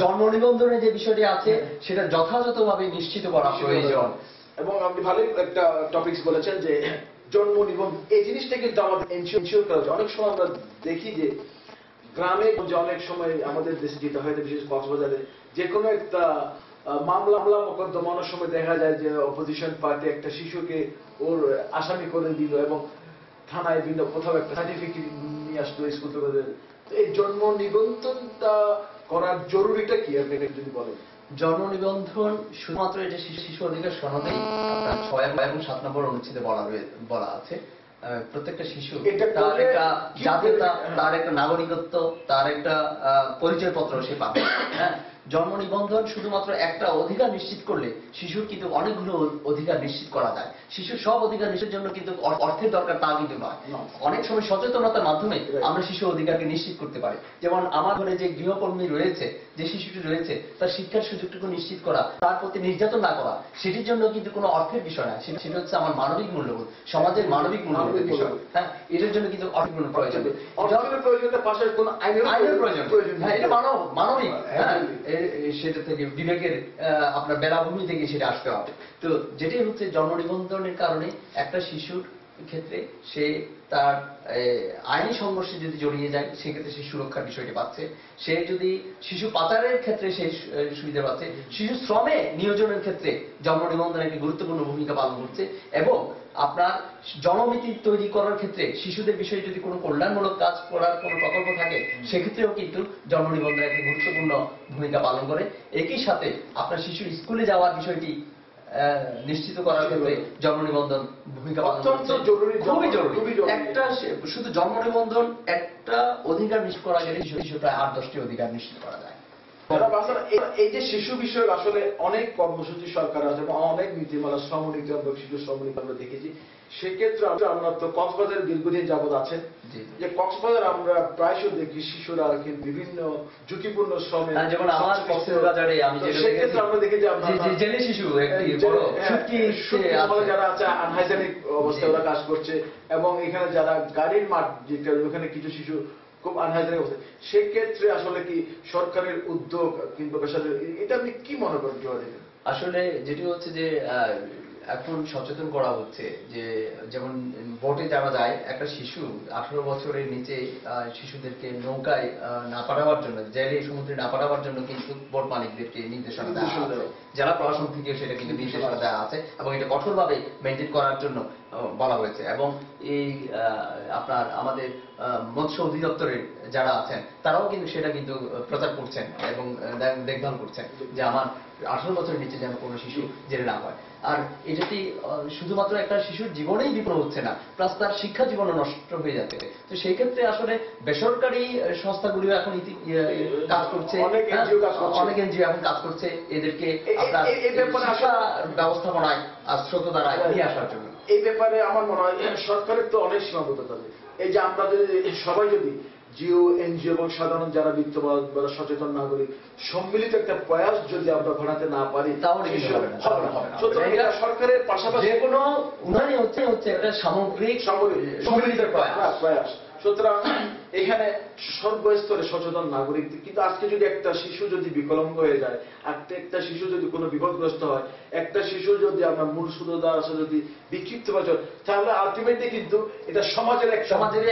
জন্ম নিবন্ধনের যে বিষয়টি আছে সেটা যথাযথভাবে নিশ্চিত করা প্রয়োজন। এবং আপনি ভালোই একটা টপিকস বলেছেন যে জন্ম নিবন্ধন, এই জিনিসটা কিন্তু আমাদের এনশিওর করা হচ্ছে। অনেক সময় আমরা দেখি যে গ্রামে অনেক সময় আমাদের দেশে যেতে হয়, বিশেষ কক্সবাজারে যে কোনো একটা মামলা মোকদ্দমা অনেক সময় দেখা যায় যে অপোজিশন পার্টি একটা শিশুকে ওর আসামি করে দিল, এবং থানায় দিল, কোথাও একটা সার্টিফিকেট নিয়ে আসলো স্কুল থেকে। তো এই জন্ম নিবন্ধনটা করার জরুরিটা কি, আপনি যদি বলেন? জন্ম নিবন্ধন শুধুমাত্র এটা শিশু অধিকার সনদেই আপনার 6 এবং 7 নম্বর অনুচ্ছেদে বলা আছে, প্রত্যেকটা শিশু তার একটা জাতীয়তা, তার একটা নাগরিকত্ব, তার একটা পরিচয়পত্র সে পাবে। হ্যাঁ, জন্ম নিবন্ধন শুধুমাত্র একটা অধিকার নিশ্চিত করলে শিশুর কিন্তু অনেকগুলো অধিকার নিশ্চিত করা যায়। শিশুর সব অধিকার নিশ্চিতের জন্য কিন্তু অর্থের দরকার তা কিন্তু নয়, অনেক সময় সচেতনতার মাধ্যমে আমরা শিশু অধিকারকে নিশ্চিত করতে পারি। যেমন আমার ঘরে যে গৃহকর্মী রয়েছে, যে শিশুটি রয়েছে, তার শিক্ষার সুযোগটুকু নিশ্চিত করা, তার প্রতি নির্যাতন না করা, সেটির জন্য কিন্তু কোনো অর্থের বিষয় না, সেটা হচ্ছে আমার মানবিক মূল্যবোধ, সমাজের মানবিক মূল্যবোধের বিষয়। হ্যাঁ, এটার জন্য কিন্তু অর্থের কোনো প্রয়োজন নেই, আইনের প্রয়োজন। হ্যাঁ, এটা মানবিক, হ্যাঁ, সেটা থেকে বিবেকের আপনার বেলাভূমি থেকে সেটা আসতে হবে। তো যেটাই হচ্ছে জন্ম নিবন্ধনের কারণে একটা শিশুর ক্ষেত্রে সে তার আইনি সংঘর্ষে যদি জড়িয়ে যায়, সেক্ষেত্রে সে সুরক্ষার বিষয়টি পাচ্ছে। সে যদি শিশু পাচারের ক্ষেত্রে সেই সুবিধা পাচ্ছে, শিশু শ্রমে নিয়োজনের ক্ষেত্রে জন্ম নিবন্ধন একটি গুরুত্বপূর্ণ ভূমিকা পালন করছে, এবং আপনার জনমিতি তৈরি করার ক্ষেত্রে শিশুদের বিষয়ে যদি কোনো কল্যাণমূলক কাজ করার কোনো প্রকল্প থাকে, সেক্ষেত্রেও কিন্তু জন্ম নিবন্ধন একটি গুরুত্বপূর্ণ ভূমিকা পালন করে। একই সাথে আপনার শিশুর স্কুলে যাওয়ার বিষয়টি নিশ্চিত করার ক্ষেত্রে জন্ম নিবন্ধন ভূমিকা পালন অত্যন্ত করছে। জরুরি, খুবই খুবই জরুরি। জরুরি। একটা শুধু জন্ম নিবন্ধন একটা অধিকার নিশ্চিত করা গেলে শিশু প্রায় 8-10টি অধিকার নিশ্চিত করা যায়। এই যে শিশু বিষয়ক আসলে অনেক কর্মসূচি সরকার আছে এবং অনেক নীতিমালা, শ্রমনীতি আমরা শিশু শ্রমনীতি আমরা দেখেছি। সেক্ষেত্রে আমরা তো কক্সবাজার দীর্ঘদিন যাবৎ আছেন, যে কক্সবাজার আমরা প্রায়শই দেখি শিশুরা কিন্তু বিভিন্ন ঝুঁকিপূর্ণ শ্রমে, যেমন আমার কক্সবাজারে আমি সেক্ষেত্রে আমরা দেখি যে জেলে শিশু একটি বড় যারা আছে আনহাইজেনিক অবস্থায় ওরা কাজ করছে, এবং এখানে যারা গাড়ির মাঠ ওখানে কিছু শিশু খুব আনহাইজেনিক অবস্থা। সেক্ষেত্রে আসলে কি সরকারের উদ্যোগ কিংবা বেসরকারি, এটা আপনি কি মনে করেন? আসলে যেটি হচ্ছে যে এখন সচেতন করা হচ্ছে যে যেমন বোটে যাওয়া যায়, একটা শিশু 18 বছরের নিচে শিশুদেরকে নৌকায় না পাঠাবার জন্য, জেলে সমুদ্রে না পাঠাবার জন্য কিন্তু বোট মালিকদেরকে নির্দেশনা দেওয়া আছে। জেলা প্রশাসন থেকে সেটা কিন্তু নির্দেশনা দেওয়া আছে এবং এটা কঠোরভাবে মেনটেন করার জন্য বলা হয়েছে। এবং এই আপনার আমাদের মৎস্য অধিদপ্তরের যারা আছেন তারাও কিন্তু সেটা কিন্তু প্রচার করছেন এবং দেখভাল করছেন যে আমার 18 বছরের নিচে যেন কোনো শিশু জেলে না হয়। আর এটাতে শুধুমাত্র একটা শিশুর জীবনেই বিপদ হচ্ছে না, প্লাস তার শিক্ষা জীবনও নষ্ট হয়ে যাচ্ছে। তো সেই ক্ষেত্রে আসলে বেসরকারি সংস্থাগুলিও এখন কাজ করছে, অনেক এনজিও এখন কাজ করছে এদেরকে আপনার শিক্ষা ব্যবস্থাপনায় স্রোত দ্বারা নিয়ে আসার জন্য। এই ব্যাপারে আমার মনে হয় সরকারের তো অনেক সীমাবদ্ধতা আছে। এই যে আমরা সবাই যদি জিও, এনজিও এবং সাধারণ যারা বিত্তবান বা সচেতন নাগরিক সম্মিলিত একটা প্রয়াস যদি আমরা ঘটাতে না পারি, তাহলে সুতরাং এটা সরকারের পাশাপাশি যে কোনো উন্নয়নই হচ্ছে একটা সামগ্রিক সম্মিলিত প্রয়াস। সুতরাং এখানে সর্বস্তরে সচেতন নাগরিক। কিন্তু আজকে যদি একটা শিশু যদি বিকলাঙ্গ হয়ে যায়, একটা শিশু যদি কোনো বিপদগ্রস্ত হয়, একটা শিশু যদি আমরা মূর্ছুদা আছে যদি বিক্ষিপ্ত বাচক, তাহলে আলটিমেটলি কিন্তু এটা সমাজের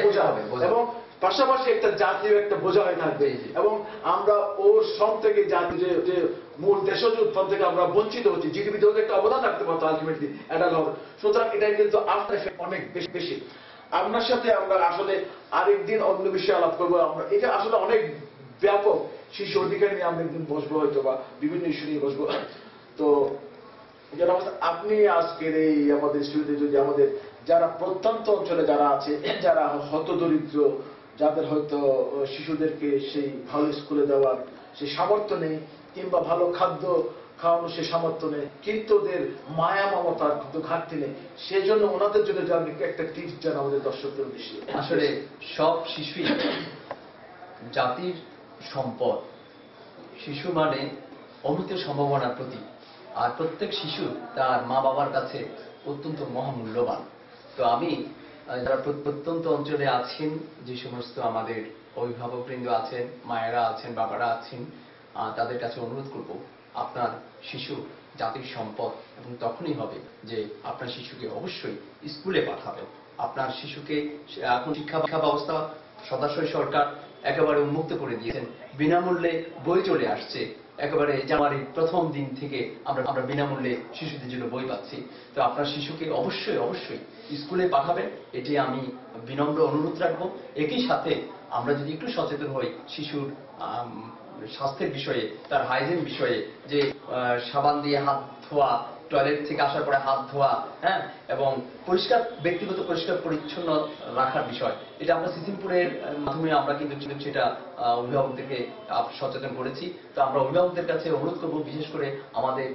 বোঝা হবে এবং পাশাপাশি একটা জাতীয় একটা বোঝা হয়ে থাকবে। এবং আমরা ওর শ্রম থেকে জাতীয় যে মূল দেশজ উৎপাদন থেকে আমরা বঞ্চিত হচ্ছি, জিডিপিতে একটা অবদান রাখতে পারতো আলটিমেটলি অ্যাডাল্ট হবে। সুতরাং এটা কিন্তু আফটার এফেক্ট অনেক বেশি। আপনার সাথে আমরা আসলে আরেকদিন অন্য বিষয়ে আলাপ করবো। আমরা এটা আসলে অনেক ব্যাপক শিশু অধিকার নিয়ে আমরা একদিন বসবো, হয়তো বা বিভিন্ন ইস্যু নিয়ে বসবো। তো আপনি আজকের এই আমাদের স্টুডিওতে যদি আমাদের যারা প্রত্যন্ত অঞ্চলে যারা আছে, যারা হতদরিদ্র, যাদের হয়তো শিশুদেরকে সেই ভালো স্কুলে দেওয়ার সেই সামর্থ্য নেই, কিংবা ভালো খাদ্য খাওয়ানো সে সামর্থ্য নেই, কিন্তু ওদের মায়া মমতার কিন্তু ঘাটতি নেই, সেজন্য ওনাদের জন্য একটা টিপস জান আমাদের দর্শকদের উদ্দেশ্যে। আসলে সব শিশুই জাতির সম্পদ। শিশু মানে অমিত সম্ভাবনার প্রতীক। আর প্রত্যেক শিশু তার মা বাবার কাছে অত্যন্ত মহামূল্যবান। তো আমি যারা প্রত্যন্ত অঞ্চলে আছেন, যে সমস্ত আমাদের অভিভাবকবৃন্দ আছেন, মায়েরা আছেন, বাবারা আছেন, তাদের কাছে অনুরোধ করব, আপনার শিশু জাতির সম্পদ এবং তখনই হবে যে আপনার শিশুকে অবশ্যই স্কুলে পাঠাবেন। আপনার শিশুকে এখন শিক্ষা ব্যবস্থা সদাশয় সরকার একেবারে উন্মুক্ত করে দিয়েছেন, বিনামূল্যে বই চলে আসছে। একেবারে জানুয়ারির প্রথম দিন থেকে আমরা বিনামূল্যে শিশুদের জন্য বই পাচ্ছি। তো আপনার শিশুকে অবশ্যই স্কুলে পাঠাবেন, এটি আমি বিনম্র অনুরোধ রাখবো। একই সাথে আমরা যদি একটু সচেতন হই শিশুর স্বাস্থ্যের বিষয়ে, তার হাইজিন বিষয়ে, যে সাবান দিয়ে হাত ধোয়া, টয়লেট থেকে আসার পরে হাত ধোয়া, হ্যাঁ, এবং ব্যক্তিগত পরিষ্কার পরিচ্ছন্ন রাখার বিষয়, এটা আমরা সিসিমপুরের মাধ্যমে আমরা কিন্তু সেটা অভিভাবকদেরকে সচেতন করেছি। তো আমরা অভিভাবকদের কাছে অনুরোধ করব, বিশেষ করে আমাদের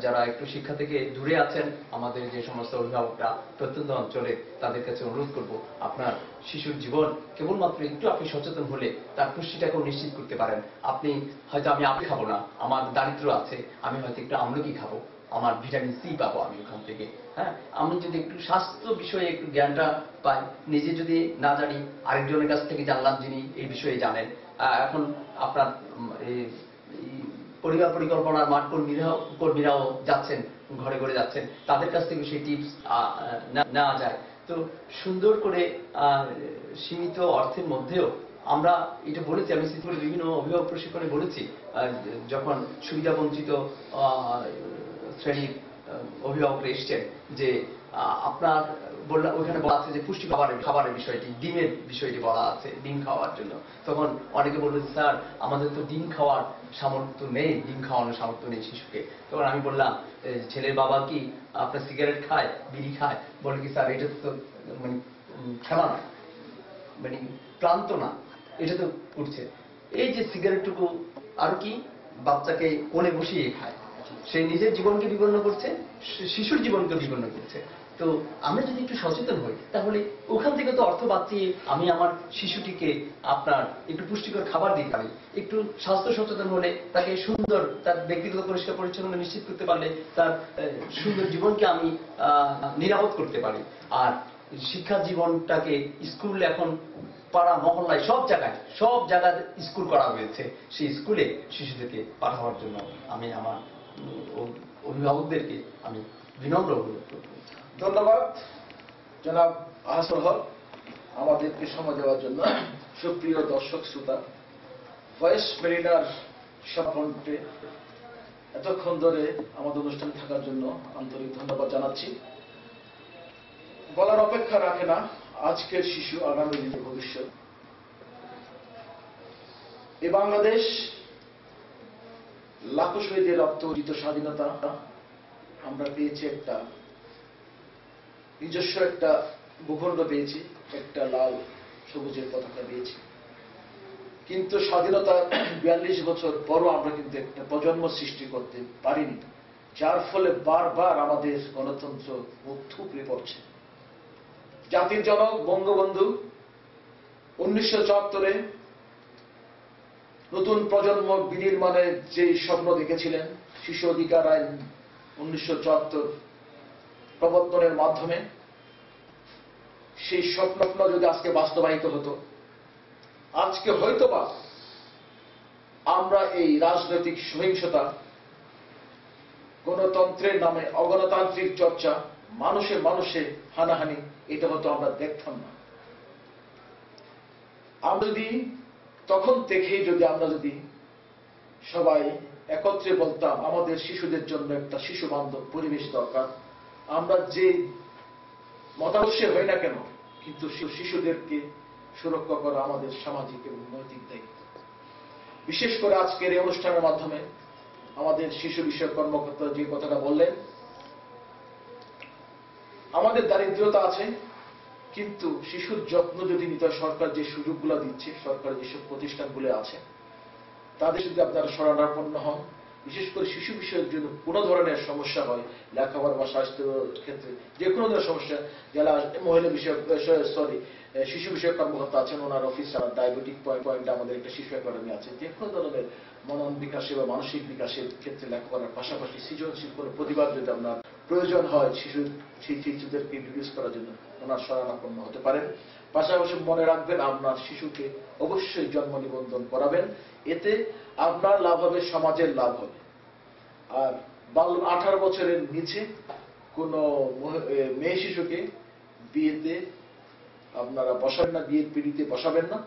যারা একটু শিক্ষা থেকে দূরে আছেন, আমাদের যে সমস্ত অভিভাবকরা প্রত্যন্ত অঞ্চলে, তাদের কাছে অনুরোধ করব, আপনার শিশুর জীবন কেবলমাত্র একটু আপনি সচেতন হলে তার পুষ্টিটাকেও নিশ্চিত করতে পারেন। আপনি হয়তো আমি আপেল খাবো না, আমার দারিদ্র আছে, আমি হয়তো একটু আমলকি খাবো, আমার ভিটামিন সি পাবো আমি ওখান থেকে। হ্যাঁ, আমি যদি একটু স্বাস্থ্য বিষয়ে একটু জ্ঞানটা পাই, নিজে যদি না জানি আরেকজনের কাছ থেকে জানলাম যিনি এই বিষয়ে জানেন। এখন আপনার পরিবার পরিকল্পনার মাঠ কর্মীরাও যাচ্ছেন, ঘরে ঘরে যাচ্ছেন, তাদের কাছ থেকে সেই টিপস নেওয়া যায়। তো সুন্দর করে সীমিত অর্থের মধ্যেও আমরা এটা বলেছি, আমি সিদ্ধপুরে বিভিন্ন অভিভাবক প্রশিক্ষণে বলেছি, যখন সুবিধা বঞ্চিত শ্রেণীর অভিভাবকরা এসছেন, যে আপনার বললাম ওখানে বলা আছে যে পুষ্টি খাবারের বিষয়টি, ডিমের বিষয়টি বলা আছে, ডিম খাওয়ার জন্য। তখন অনেকে বলবে স্যার আমাদের তো ডিম খাওয়ার সামর্থ্য নেই, ডিম খাওয়ানোর সামর্থ্য নেই শিশুকে। তখন আমি বললাম ছেলের বাবা কি আপনার সিগারেট খায়, বিড়ি খায়? বলে কি স্যার এটা তো মানে খেলা না, মানে ক্লান্ত না, এটা তো করছে। এই যে সিগারেটটুকু আর কি বাচ্চাকে কোলে বসিয়ে খায়, সে নিজের জীবনকে বিপন্ন করছে, শিশুর জীবনকে বিপন্ন করছে। তো আমরা যদি একটু সচেতন হই তাহলে ওখান থেকে তো অর্থ বাঁচিয়ে আমি আমার শিশুটিকে আপনার একটু পুষ্টিকর খাবার দিতে পারি, একটু স্বাস্থ্য সচেতন হলে তাকে সুন্দর তার ব্যক্তিগত পরিষ্কার পরিচ্ছন্নতা নিশ্চিত করতে পারলে তার সুন্দর জীবনকে আমি নিরাপদ করতে পারি। আর শিক্ষা জীবনটাকে স্কুল এখন পাড়া মহল্লায় সব জায়গায় স্কুল করা হয়েছে, সেই স্কুলে শিশুদেরকে পাঠানোর জন্য আমি আমার অভিভাবকদেরকে আমি বিনম্র অনুরোধ করব। ধন্যবাদ জনাব আহসান হক আমাদেরকে সময় দেওয়ার জন্য। সুপ্রিয় দর্শক শ্রোতা, ভয়েস মেরিনার সভাকণ্ঠে এতক্ষণ ধরে আমাদের অনুষ্ঠানে থাকার জন্য আন্তরিক ধন্যবাদ জানাচ্ছি। বলার অপেক্ষা রাখে না আজকের শিশু আগামী দিনের ভবিষ্যৎ। এ বাংলাদেশ লাখো শহীদের রক্ত অর্জিত স্বাধীনতা আমরা পেয়েছি, একটা নিজস্ব একটা ভূখণ্ড পেয়েছি, একটা লাল সবুজের পতাকা পেয়েছি। কিন্তু স্বাধীনতার 42 বছর পরও আমরা কিন্তু একটা প্রজন্ম সৃষ্টি করতে পারিনি, যার ফলে বারবার আমাদের গণতন্ত্র মুখ থুবড়ে পড়ছে। জাতির জনক বঙ্গবন্ধু 1974-এ নতুন প্রজন্ম বিনির্মাণের যে স্বপ্ন দেখেছিলেন, শিশু অধিকার আইন 1974 প্রবর্তনের মাধ্যমে, সেই স্বপ্ন যদি আজকে বাস্তবায়িত হতো, আজকে হয়তোবা আমরা এই রাজনৈতিক সহিংসতা, গণতন্ত্রের নামে অগণতান্ত্রিক চর্চা, মানুষে হানাহানি, এটা হয়তো আমরা দেখতাম না। আমরা যদি তখন থেকেই আমরা যদি সবাই একত্রে বলতাম আমাদের শিশুদের জন্য একটা শিশু বান্ধব পরিবেশ দরকার, আমরা যে মতাদর্শে হই না কেন, কিন্তু শিশুদেরকে সুরক্ষা করা আমাদের সামাজিক এবং নৈতিক দায়িত্ব। বিশেষ করে আজকের এই অনুষ্ঠানের মাধ্যমে আমাদের শিশু বিষয়ক কর্মকর্তা যে কথাটা বললেন, আমাদের দারিদ্রতা আছে, কিন্তু শিশুর যত্ন যদি নিতে হয়, সরকার যে সুযোগগুলো দিচ্ছে, সরকার যেসব প্রতিষ্ঠানগুলো আছে, তাদের যদি আপনারা শরণাপন্ন হন, বিশেষ করে শিশু বিষয়ের জন্য কোনো ধরনের সমস্যা হয়, লেখাপড়া বা স্বাস্থ্য ক্ষেত্রে যে কোনো ধরনের সমস্যা, যারা মহিলা বিষয়ক শিশু বিষয়ক কর্মকর্তা আছেন, ওনার অফিস, ডায়াবেটিক পয়েন্টে আমাদের একটা শিশু একাডেমি আছে, যে কোনো ধরনের মনন বিকাশে বা মানসিক বিকাশের ক্ষেত্রে লেখাপড়ার পাশাপাশি সৃজনশীল কোনো প্রতিবাদ যদি আপনার প্রয়োজন হয় শিশুদেরকে ইন্ট্রোডিউস করার জন্য, ওনার শরণাপন্ন হতে পারেন। পাশাপাশি মনে রাখবেন আপনার শিশুকে অবশ্যই জন্ম নিবন্ধন করাবেন, এতে আপনার লাভ হবে, সমাজের লাভ হবে। আর 18 বছরের নিচে কোন মেয়ে শিশুকে বিয়েতে আপনারা বসাবেন না, বিয়ের পিড়িতে বসাবেন না,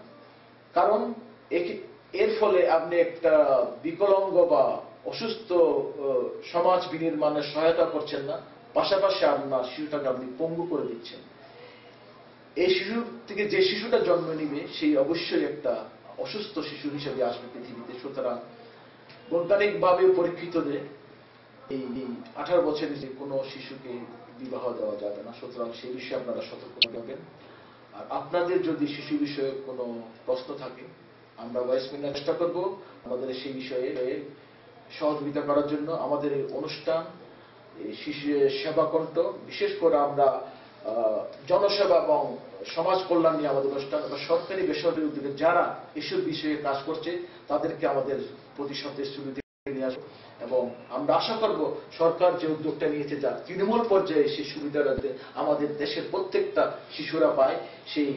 কারণ এর ফলে আপনি একটা বিকলাঙ্গ বা অসুস্থ সমাজ বিনির্মাণে সহায়তা করছেন না, পাশাপাশি আপনার শিশুটাকে আপনি পঙ্গু করে দিচ্ছেন। এই শিশু থেকে যে শিশুটা জন্ম নিবে সেই অবশ্যই একটা অসুস্থ শিশু হিসেবে আসবে পৃথিবীতে। সুতরাং বৈজ্ঞানিকভাবে পরীক্ষিত যে এই 18 বছরের যে কোনো শিশুকে বিবাহ দেওয়া যাবে না। সুতরাং সেই বিষয়ে আপনারা সতর্ক থাকবেন। আর আপনাদের যদি শিশু বিষয়ে কোনো প্রশ্ন থাকে, আমরা ভয়েস মেরিনার চেষ্টা করব আমাদের সেই বিষয়ে সহযোগিতা করার জন্য। আমাদের এই অনুষ্ঠান শিশু সেবা কণ্ঠ, বিশেষ করে আমরা জনসেবা এবং সমাজ কল্যাণ নিয়ে আমাদের অনুষ্ঠান, সরকারি বেসরকারি উদ্যোগে যারা এসব বিষয়ে কাজ করছে তাদেরকে আমাদের প্রতি সুবিধা নিয়ে আসবো, এবং আমরা আশা করব সরকার যে উদ্যোগটা নিয়েছে, যা তৃণমূল পর্যায়ে সেই সুবিধাটা আমাদের দেশের প্রত্যেকটা শিশুরা পায়, সেই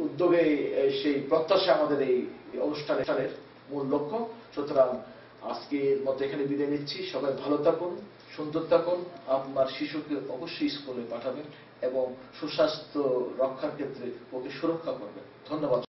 উদ্যোগে সেই প্রত্যাশা আমাদের এই অনুষ্ঠানের মূল লক্ষ্য। সুতরাং আজকের মতো এখানে বিদায় নিচ্ছি। সবাই ভালো থাকুন, সুন্দর থাকুন, আপনার শিশুকে অবশ্যই স্কুলে পাঠাবেন এবং সুস্বাস্থ্য রক্ষার ক্ষেত্রে ওকে সুরক্ষা করবেন। ধন্যবাদ।